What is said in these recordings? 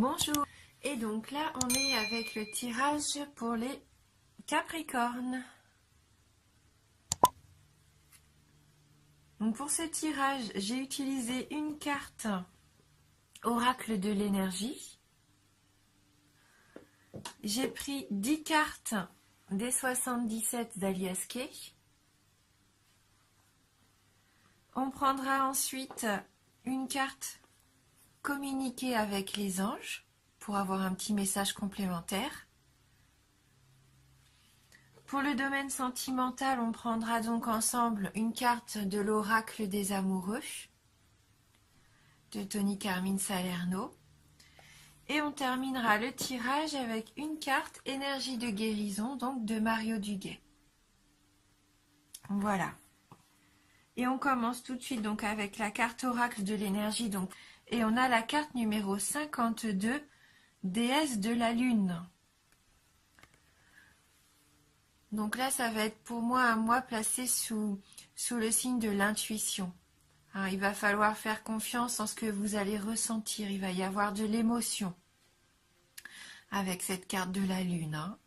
Bonjour, et donc là on est avec le tirage pour les Capricornes. Donc pour ce tirage, j'ai utilisé une carte Oracle de l'énergie. J'ai pris 10 cartes des 77 d'Alias Kay. On prendra ensuite une carte communiquer avec les anges pour avoir un petit message complémentaire. Pour le domaine sentimental, on prendra donc ensemble une carte de l'oracle des amoureux de Tony Carmine Salerno. Et on terminera le tirage avec une carte énergie de guérison, donc de Mario Duguay. Voilà. Et on commence tout de suite donc avec la carte oracle de l'énergie. Et on a la carte numéro 52, déesse de la lune. Donc là, ça va être pour moi un mois placé sous le signe de l'intuition. Hein, il va falloir faire confiance en ce que vous allez ressentir. Il va y avoir de l'émotion avec cette carte de la lune. Hein.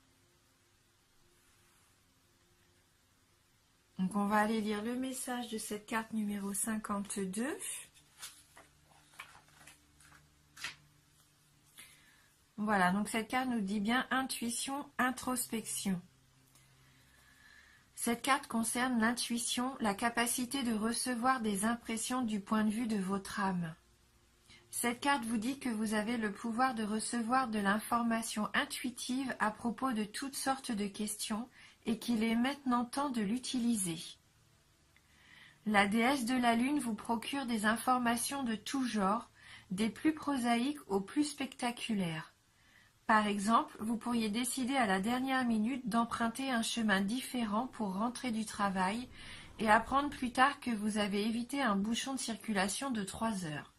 Donc on va aller lire le message de cette carte numéro 52. Voilà, donc cette carte nous dit bien intuition, introspection. Cette carte concerne l'intuition, la capacité de recevoir des impressions du point de vue de votre âme. Cette carte vous dit que vous avez le pouvoir de recevoir de l'information intuitive à propos de toutes sortes de questions et qu'il est maintenant temps de l'utiliser. La déesse de la lune vous procure des informations de tout genre, des plus prosaïques aux plus spectaculaires. Par exemple, vous pourriez décider à la dernière minute d'emprunter un chemin différent pour rentrer du travail et apprendre plus tard que vous avez évité un bouchon de circulation de 3 heures.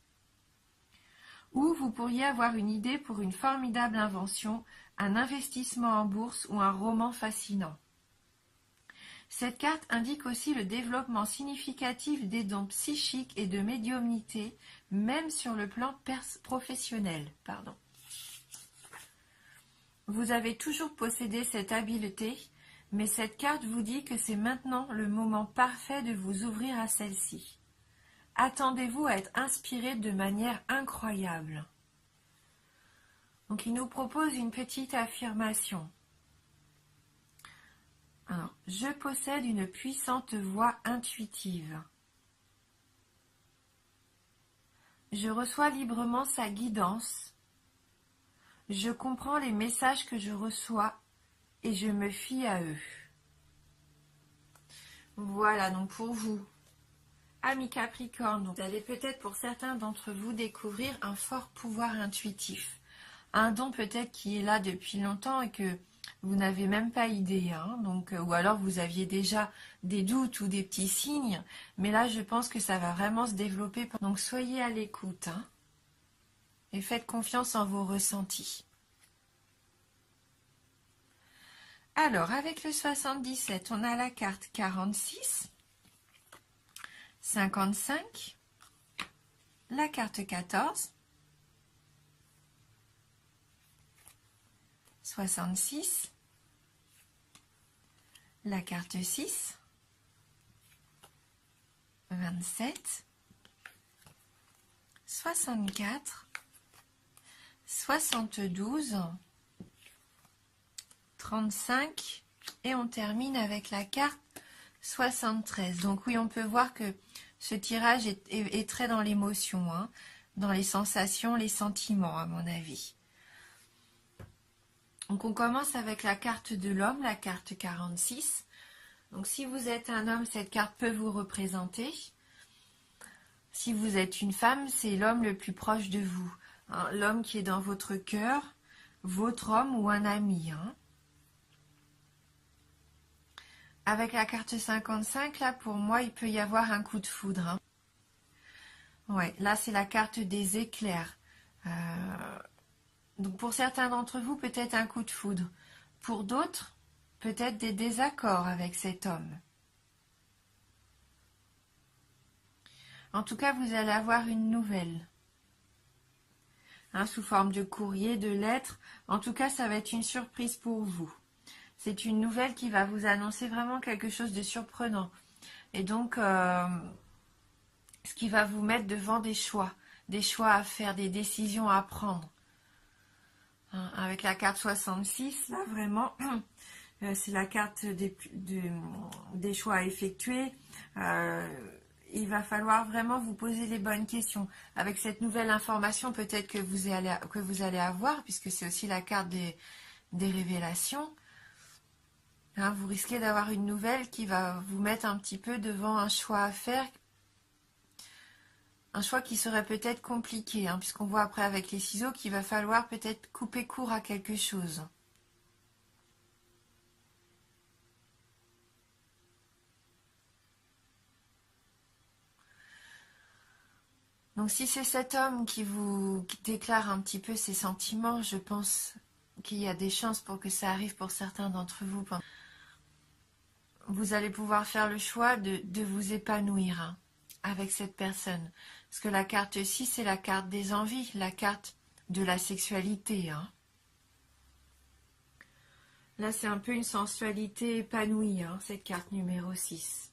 Ou vous pourriez avoir une idée pour une formidable invention, un investissement en bourse ou un roman fascinant. Cette carte indique aussi le développement significatif des dons psychiques et de médiumnité, même sur le plan professionnel. Vous avez toujours possédé cette habileté, mais cette carte vous dit que c'est maintenant le moment parfait de vous ouvrir à celle-ci. Attendez-vous à être inspiré de manière incroyable. Donc il nous propose une petite affirmation. Alors, je possède une puissante voix intuitive. Je reçois librement sa guidance. Je comprends les messages que je reçois et je me fie à eux. Voilà donc pour vous, amis Capricorne, vous allez peut-être pour certains d'entre vous découvrir un fort pouvoir intuitif. Un don peut-être qui est là depuis longtemps et que vous n'avez même pas idée. Hein, ou alors vous aviez déjà des doutes ou des petits signes. Mais là je pense que ça va vraiment se développer. Donc soyez à l'écoute. Hein, et faites confiance en vos ressentis. Alors, avec le 77, on a la carte 46, 55, la carte 14, 66, la carte 6, 27, 64, 72, 35 et on termine avec la carte 73. Donc oui, on peut voir que ce tirage est très dans l'émotion, hein, dans les sensations, les sentiments à mon avis. Donc on commence avec la carte de l'homme, la carte 46. Donc si vous êtes un homme, cette carte peut vous représenter. Si vous êtes une femme, c'est l'homme le plus proche de vous. Hein, l'homme qui est dans votre cœur, votre homme ou un ami. Hein. Avec la carte 55, là, pour moi, il peut y avoir un coup de foudre. Hein. Ouais, là, c'est la carte des éclairs. Donc, pour certains d'entre vous, peut-être un coup de foudre. Pour d'autres, peut-être des désaccords avec cet homme. En tout cas, vous allez avoir une nouvelle. hein, sous forme de courrier, de lettres. En tout cas, ça va être une surprise pour vous. C'est une nouvelle qui va vous annoncer vraiment quelque chose de surprenant. Et donc, ce qui va vous mettre devant des choix à faire, des décisions à prendre. Hein, avec la carte 66, là, vraiment, c'est la carte des choix à effectuer. Il va falloir vraiment vous poser les bonnes questions. Avec cette nouvelle information, peut-être que vous allez avoir, puisque c'est aussi la carte des révélations, hein, vous risquez d'avoir une nouvelle qui va vous mettre un petit peu devant un choix à faire, un choix qui serait peut-être compliqué, hein, puisqu'on voit après avec les ciseaux qu'il va falloir peut-être couper court à quelque chose. Donc si c'est cet homme qui vous déclare un petit peu ses sentiments, je pense qu'il y a des chances pour que ça arrive pour certains d'entre vous. Vous allez pouvoir faire le choix de vous épanouir, hein, avec cette personne. Parce que la carte 6, c'est la carte des envies, la carte de la sexualité. Hein. Là, c'est un peu une sensualité épanouie, hein, cette carte numéro 6.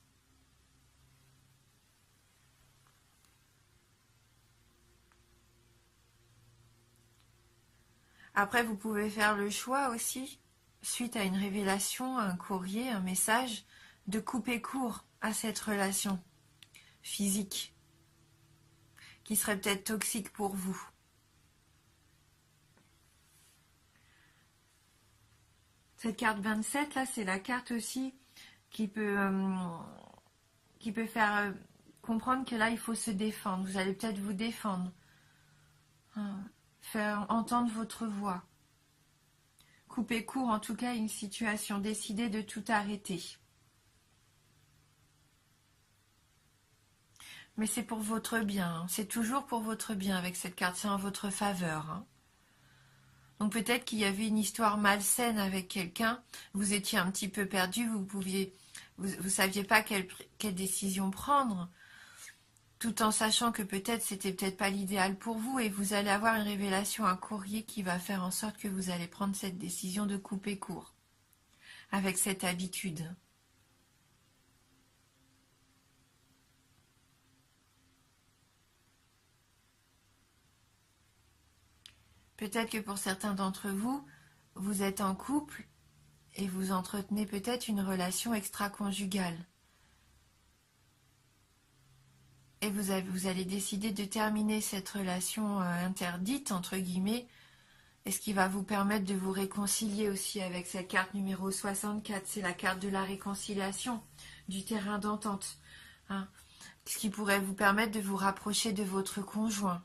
Après, vous pouvez faire le choix aussi, suite à une révélation, un courrier, un message, de couper court à cette relation physique qui serait peut-être toxique pour vous. Cette carte 27, là, c'est la carte aussi qui peut faire comprendre que là, il faut se défendre. Vous allez peut-être vous défendre. Hein, faire entendre votre voix. Couper court, en tout cas, à une situation. Décider de tout arrêter. Mais c'est pour votre bien. Hein. C'est toujours pour votre bien avec cette carte. C'est en votre faveur. Hein. Donc peut-être qu'il y avait une histoire malsaine avec quelqu'un. Vous étiez un petit peu perdu. Vous saviez pas quelle décision prendre. Tout en sachant que peut-être c'était peut-être pas l'idéal pour vous et vous allez avoir une révélation, un courrier qui va faire en sorte que vous allez prendre cette décision de couper court avec cette habitude. Peut-être que pour certains d'entre vous, vous êtes en couple et vous entretenez peut-être une relation extra-conjugale. Et vous allez décider de terminer cette relation interdite, entre guillemets, et ce qui va vous permettre de vous réconcilier aussi avec cette carte numéro 64. C'est la carte de la réconciliation, du terrain d'entente. Hein, ce qui pourrait vous permettre de vous rapprocher de votre conjoint.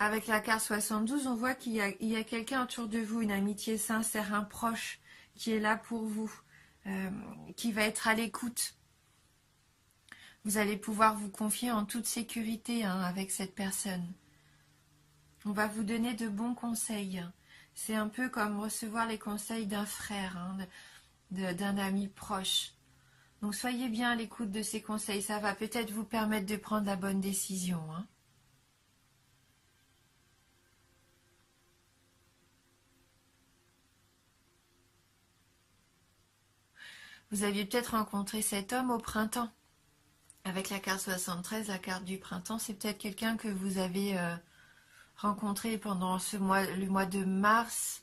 Avec la carte 72, on voit qu'il y a quelqu'un autour de vous, une amitié sincère, un proche, qui est là pour vous, qui va être à l'écoute. Vous allez pouvoir vous confier en toute sécurité, hein, avec cette personne. On va vous donner de bons conseils. C'est un peu comme recevoir les conseils d'un frère, hein, d'un ami proche. Donc soyez bien à l'écoute de ces conseils, ça va peut-être vous permettre de prendre la bonne décision. Hein. Vous aviez peut-être rencontré cet homme au printemps. Avec la carte 73, la carte du printemps, c'est peut-être quelqu'un que vous avez rencontré pendant le mois de mars,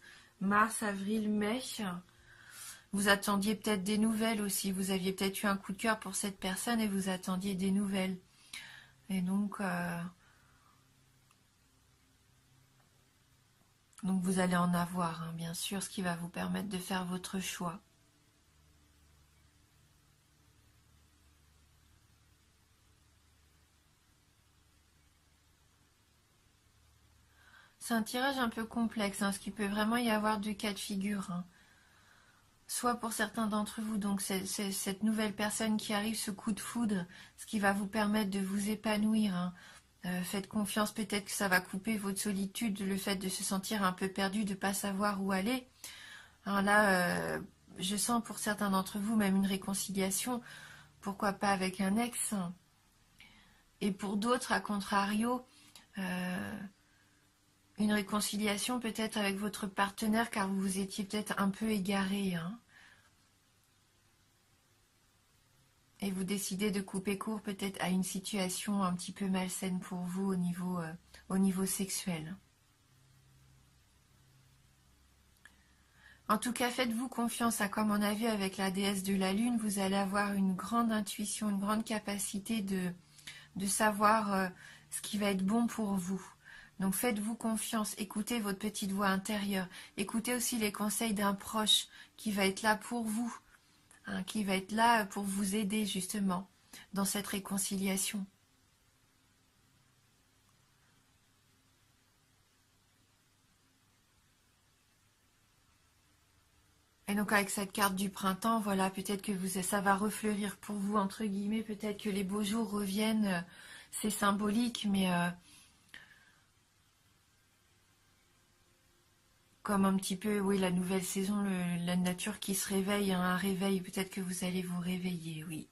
avril, mai. Vous attendiez peut-être des nouvelles aussi. Vous aviez peut-être eu un coup de cœur pour cette personne et vous attendiez des nouvelles. Et donc vous allez en avoir, hein, bien sûr, ce qui va vous permettre de faire votre choix. C'est un tirage un peu complexe, hein, ce qui peut vraiment y avoir deux cas de figure. Hein. Soit pour certains d'entre vous, donc c'est cette nouvelle personne qui arrive, ce coup de foudre, ce qui va vous permettre de vous épanouir. Hein. Faites confiance, peut-être que ça va couper votre solitude, le fait de se sentir un peu perdu, de ne pas savoir où aller. Alors là, je sens pour certains d'entre vous même une réconciliation, pourquoi pas avec un ex. Et pour d'autres, à contrario, une réconciliation peut-être avec votre partenaire car vous vous étiez peut-être un peu égaré. Hein, et vous décidez de couper court peut-être à une situation un petit peu malsaine pour vous au niveau sexuel. En tout cas, faites-vous confiance, à comme on a vu avec la déesse de la lune, vous allez avoir une grande intuition, une grande capacité de savoir ce qui va être bon pour vous. Donc faites-vous confiance, écoutez votre petite voix intérieure, écoutez aussi les conseils d'un proche qui va être là pour vous, hein, qui va être là pour vous aider justement dans cette réconciliation. Et donc avec cette carte du printemps, voilà, peut-être que ça va refleurir pour vous, entre guillemets, peut-être que les beaux jours reviennent, c'est symbolique, mais comme un petit peu, oui, la nouvelle saison, la nature qui se réveille, hein, un réveil, peut-être que vous allez vous réveiller, oui.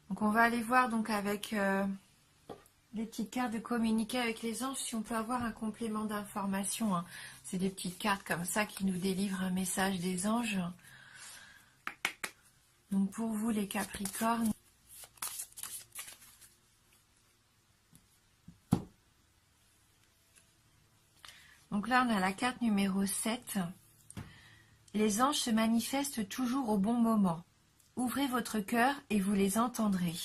Donc on va aller voir donc avec les petites cartes de communiquer avec les anges, si on peut avoir un complément d'information. Hein. C'est des petites cartes comme ça qui nous délivrent un message des anges. Donc pour vous les Capricornes, donc là on a la carte numéro 7. Les anges se manifestent toujours au bon moment. Ouvrez votre cœur et vous les entendrez.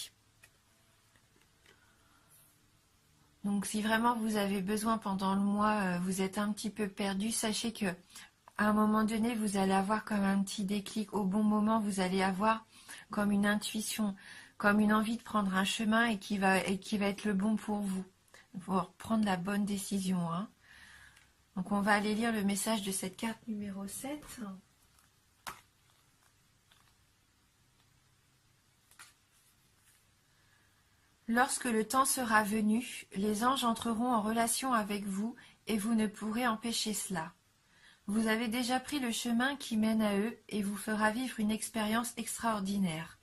Donc si vraiment vous avez besoin pendant le mois, vous êtes un petit peu perdu, sachez que à un moment donné, vous allez avoir comme un petit déclic. Au bon moment, vous allez avoir comme une intuition, comme une envie de prendre un chemin et qui va être le bon pour vous. Pour prendre la bonne décision. Hein. Donc on va aller lire le message de cette carte numéro 7. Lorsque le temps sera venu, les anges entreront en relation avec vous et vous ne pourrez empêcher cela. Vous avez déjà pris le chemin qui mène à eux et vous fera vivre une expérience extraordinaire.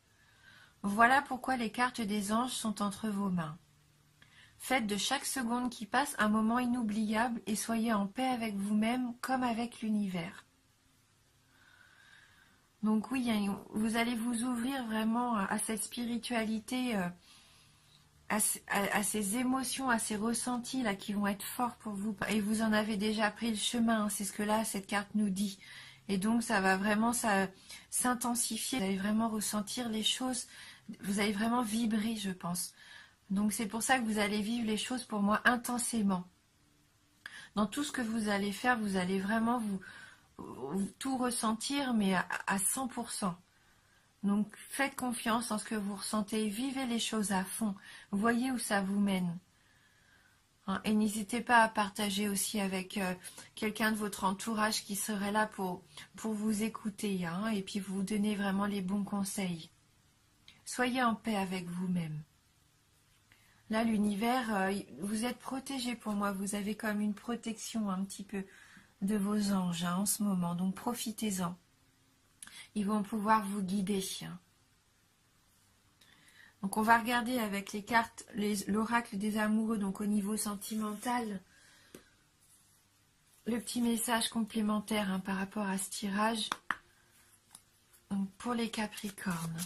Voilà pourquoi les cartes des anges sont entre vos mains. Faites de chaque seconde qui passe un moment inoubliable et soyez en paix avec vous-même comme avec l'univers. Donc oui, vous allez vous ouvrir vraiment à cette spiritualité, à ces émotions, à ces ressentis là qui vont être forts pour vous. Et vous en avez déjà pris le chemin, hein, c'est ce que là cette carte nous dit. Et donc ça va vraiment s'intensifier, vous allez vraiment ressentir les choses, vous allez vraiment vibrer, je pense. Donc c'est pour ça que vous allez vivre les choses pour moi intensément. Dans tout ce que vous allez faire, vous allez vraiment vous tout ressentir, mais à 100%. Donc faites confiance en ce que vous ressentez, vivez les choses à fond, voyez où ça vous mène. Hein, et n'hésitez pas à partager aussi avec quelqu'un de votre entourage qui serait là pour vous écouter, hein, et puis vous donner vraiment les bons conseils. Soyez en paix avec vous-même. Là, l'univers, vous êtes protégé pour moi, vous avez comme une protection un petit peu de vos anges hein, en ce moment, donc profitez-en. Ils vont pouvoir vous guider. Donc on va regarder avec les cartes l'oracle des amoureux, donc au niveau sentimental, le petit message complémentaire hein, par rapport à ce tirage. Donc pour les Capricornes.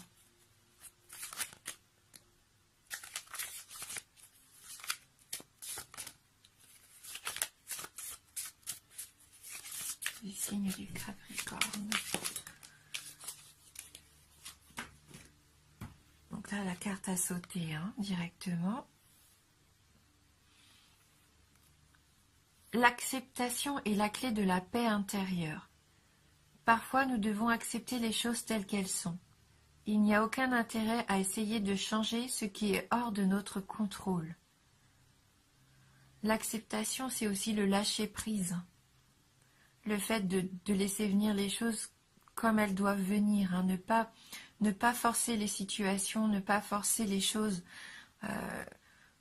Les signes du Capricorne. Donc là, la carte a sauté hein, directement. L'acceptation est la clé de la paix intérieure. Parfois, nous devons accepter les choses telles qu'elles sont. Il n'y a aucun intérêt à essayer de changer ce qui est hors de notre contrôle. L'acceptation, c'est aussi le lâcher-prise. Le fait de laisser venir les choses comme elles doivent venir. Hein, ne pas forcer les situations, ne pas forcer les choses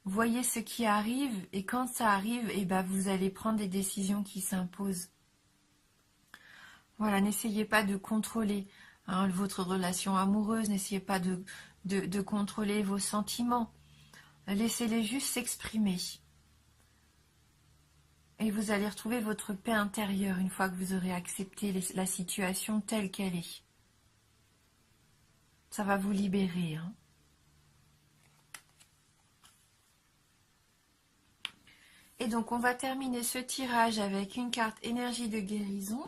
Voyez ce qui arrive et quand ça arrive, eh ben, vous allez prendre des décisions qui s'imposent. Voilà, n'essayez pas de contrôler votre relation amoureuse, n'essayez pas de contrôler vos sentiments. Laissez-les juste s'exprimer. Et vous allez retrouver votre paix intérieure une fois que vous aurez accepté la situation telle qu'elle est. Ça va vous libérer. Et donc on va terminer ce tirage avec une carte énergie de guérison.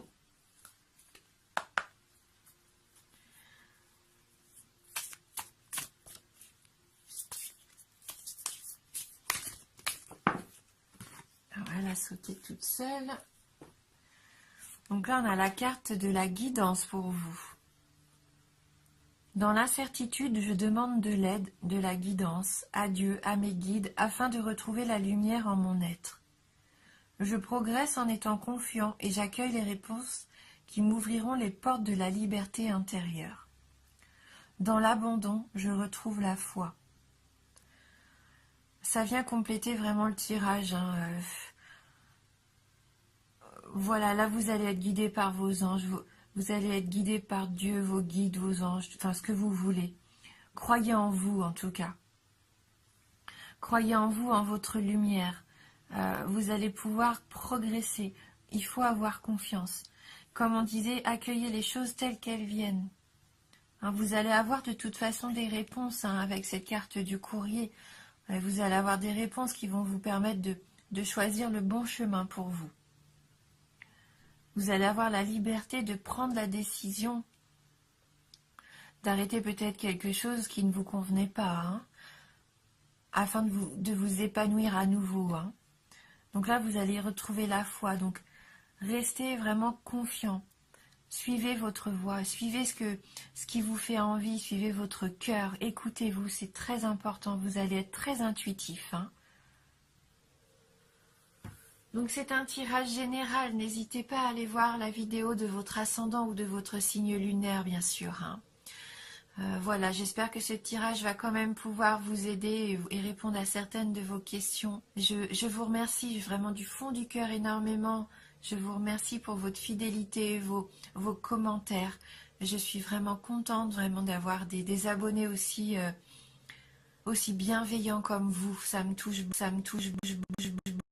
Alors elle a sauté toute seule. Donc là on a la carte de la guidance pour vous. Dans l'incertitude, je demande de l'aide, de la guidance, à Dieu, à mes guides, afin de retrouver la lumière en mon être. Je progresse en étant confiant et j'accueille les réponses qui m'ouvriront les portes de la liberté intérieure. Dans l'abandon, je retrouve la foi. Ça vient compléter vraiment le tirage. Voilà, là vous allez être guidé par vos anges, vous allez être guidé par Dieu, vos guides, vos anges, enfin ce que vous voulez. Croyez en vous en tout cas. Croyez en vous, en votre lumière. Vous allez pouvoir progresser. Il faut avoir confiance. Comme on disait, accueillez les choses telles qu'elles viennent. Vous allez avoir de toute façon des réponses avec cette carte du courrier. Vous allez avoir des réponses qui vont vous permettre de choisir le bon chemin pour vous. Vous allez avoir la liberté de prendre la décision d'arrêter peut-être quelque chose qui ne vous convenait pas, afin de vous épanouir à nouveau. Donc là, vous allez retrouver la foi. Donc, restez vraiment confiant. Suivez votre voie, suivez ce qui vous fait envie, suivez votre cœur, écoutez-vous, c'est très important. Vous allez être très intuitif. Donc c'est un tirage général, n'hésitez pas à aller voir la vidéo de votre ascendant ou de votre signe lunaire, bien sûr. Voilà, j'espère que ce tirage va quand même pouvoir vous aider et répondre à certaines de vos questions. Je vous remercie vraiment du fond du cœur énormément. Je vous remercie pour votre fidélité, vos commentaires. Je suis vraiment contente vraiment d'avoir des abonnés aussi bienveillants comme vous. Ça me touche